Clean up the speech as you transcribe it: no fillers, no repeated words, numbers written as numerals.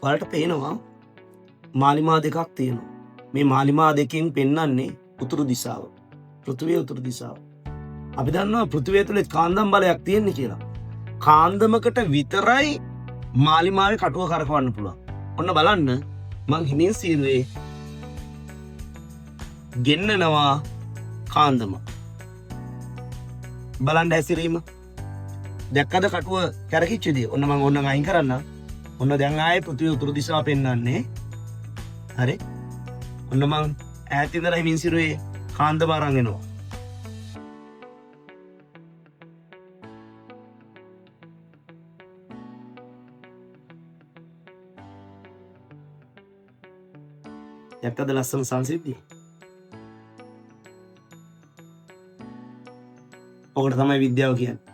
ඔයාලට පේනවා මාලිමා දෙකක් තියෙනවා. මේ මාලිමා දෙකෙන් පෙන්වන්නේ උතුරු දිශාව. පෘථිවිය උතුරු දිශාව. අපි දන්නවා පෘථිවිය තුල කාන්දම් බලයක් තියෙන්නේ කියලා. කාන්දමකට විතරයි මාලිමාවේ කටුව කරකවන්න පුළුවන්. ඔන්න බලන්න මං හිමින් සීරුවේ ගෙන්නනවා කාන්දම. බලන්න හැසිරීම. දැක්කද කටුව කැරකිච්ච දේ? ඔන්න මං ඕනනම් අයින් කරන්න. ඔන්න දැන් ආයේ පෘථිවිය උතුරු දිශාව පෙන්වන්නේ. හරි? ඔන්න මං ඈත ඉඳලා හිමින් සීරුවේ කාන්දම අරන් එනවා. දැක්කද ලස්සන සංසිද්ධිය? ඔකට තමයි විද්‍යාව කියන්නේ.